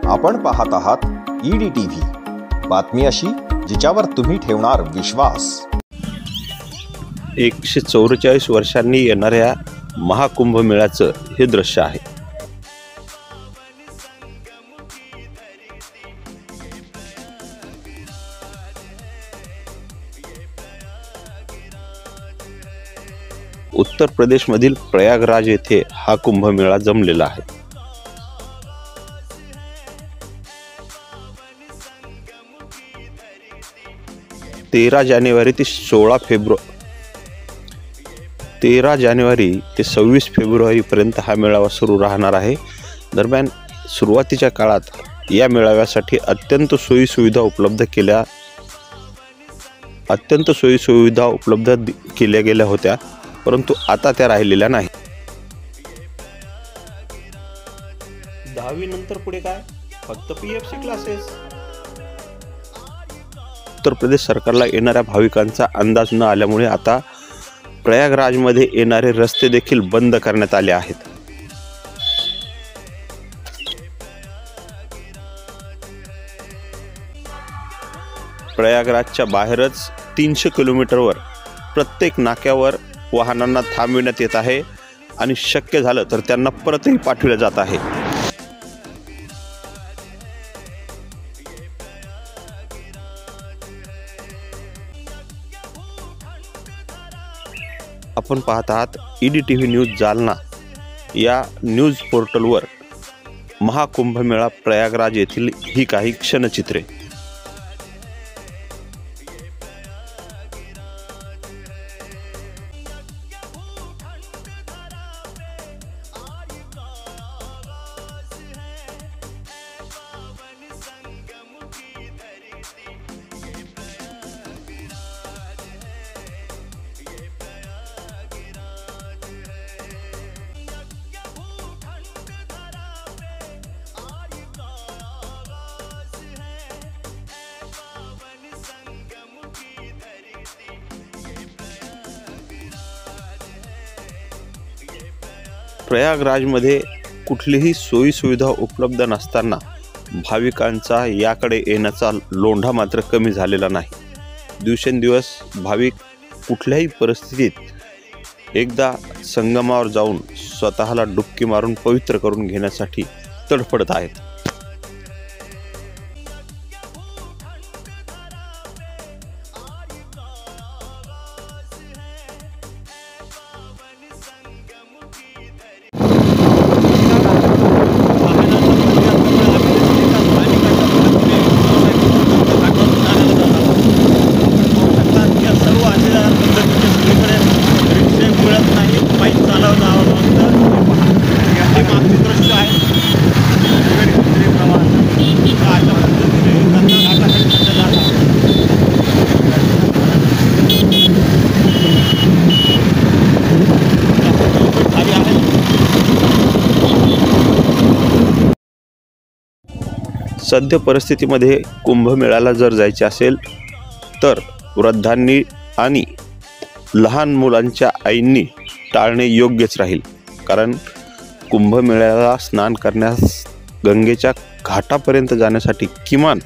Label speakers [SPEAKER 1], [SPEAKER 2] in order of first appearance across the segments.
[SPEAKER 1] आपण पाहत आहात EDTV, बातमी अशी जिच्यावर तुम्ही ठेवणार विश्वास।
[SPEAKER 2] 144 वर्षांनी येणाऱ्या महाकुंभमेळ्याचं हे दृश्य आहे। उत्तर प्रदेशमधील प्रयागराज येथे हा कुंभमेळा जमलेला आहे। तेरा जानेवारी ते 26 फेब्रुवारी पर्यंत हा मेळावा सुरू राहणार आहे। दरम्यान सुरुवातीच्या काळात या मेळाव्यासाठी अत्यंत सोयी सुविधा उपलब्ध केल्या गेल्या होत्या, परंतु आता त्या राहिलेल्या नाही।
[SPEAKER 3] 10वी नंतर पुढे काय? फक्त PFC क्लासेस।
[SPEAKER 2] उत्तर प्रदेश सरकारला येणाऱ्या भाविकांचा अंदाज न आल्यामुळे आता प्रयागराजमध्ये येणारे रस्ते देखील बंद करण्यात आले आहेत। प्रयागराजच्या बाहेरच 300 किलोमीटरवर प्रत्येक नाक्यावर वाहनांना थांबविण्यात येत आहे आणि शक्य झालं तर त्यांना परतही पाठवले जात आहे। आपण पाहत आहात EDTV न्यूज जालना या न्यूज पोर्टलवर महाकुंभमेळा प्रयागराज येथील ही काही क्षणचित्रे। प्रयागराजमध्ये कुठलीही सोयी सुविधा उपलब्ध नसताना भाविकांचा याकडे येण्याचा लोंढा मात्र कमी झालेला नाही। दिवसेंदिवस भाविक कुठल्याही परिस्थितीत एकदा संगमावर जाऊन स्वतःला डुबकी मारून पवित्र करून घेण्यासाठी तडफडत आहेत। सद्य परिस्थितीमध्ये कुंभमेळ्याला जर जायचे असेल तर वृद्धांनी आणि लहान मुलांच्या आईंनी टाळणे योग्यच राहील, कारण कुंभमेळ्याला स्नान करण्यास गंगेच्या घाटापर्यंत जाण्यासाठी किमान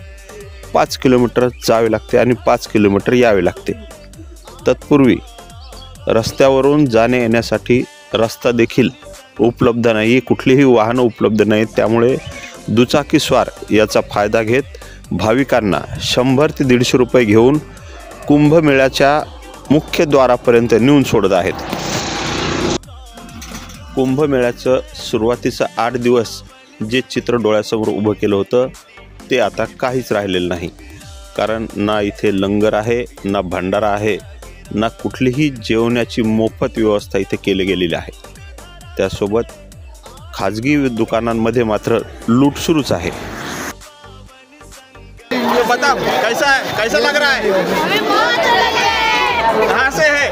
[SPEAKER 2] 5 किलोमीटर जावे लागते आणि 5 किलोमीटर यावे लागते। तत्पूर्वी रस्त्यावरून जाणे येण्यासाठी रस्ता देखील उपलब्ध नाही, कुठलीही वाहनं उपलब्ध नाहीत। त्यामुळे दुचाकीस्वार याचा फायदा घेत भाविकांना 100 ते 150 रुपये घेऊन कुंभमेळ्याच्या मुख्य द्वारापर्यंत नेऊन सोडत आहेत। कुंभमेळ्याचं सुरुवातीचं 8 दिवस जे चित्र डोळ्यासमोर उभं केलं होतं ते आता काहीच राहिलेलं नाही, कारण ना इथे लंगर आहे, ना भंडारा आहे, ना कुठलीही जेवणाची मोफत व्यवस्था इथे केली गेलेली आहे। त्यासोबत खाजगी दुकानांमध्ये मात्र लूट सुरूच आहे।
[SPEAKER 3] बता कैसा लग रहा है? हमें बहुत अच्छा लगा है। कहाँ से है?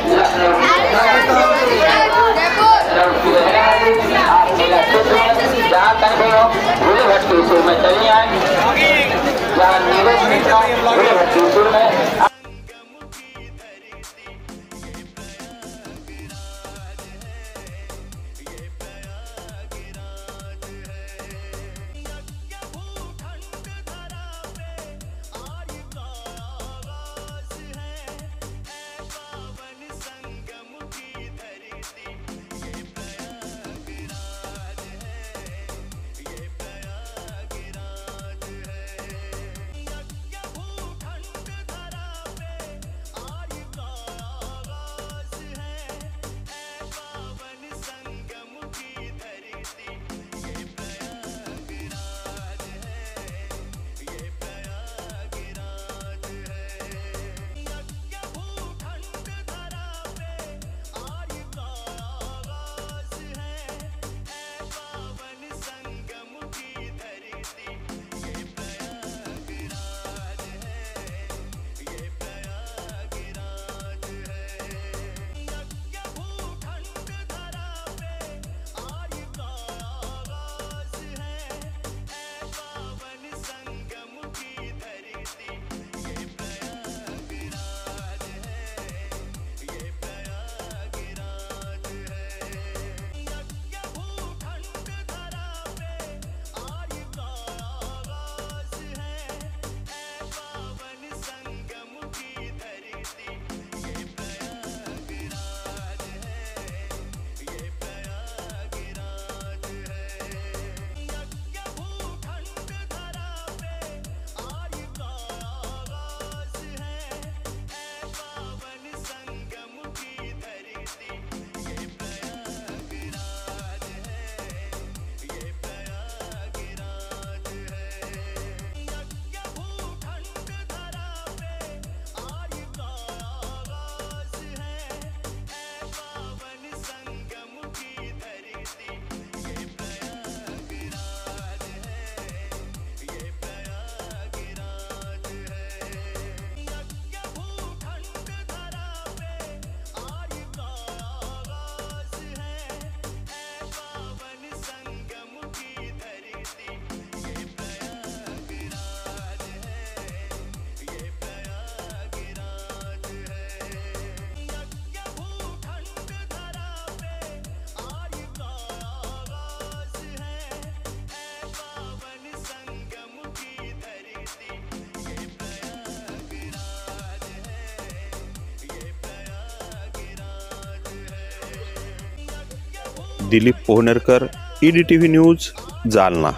[SPEAKER 2] Dilip Pohnerkar, EDTV news, Jalna.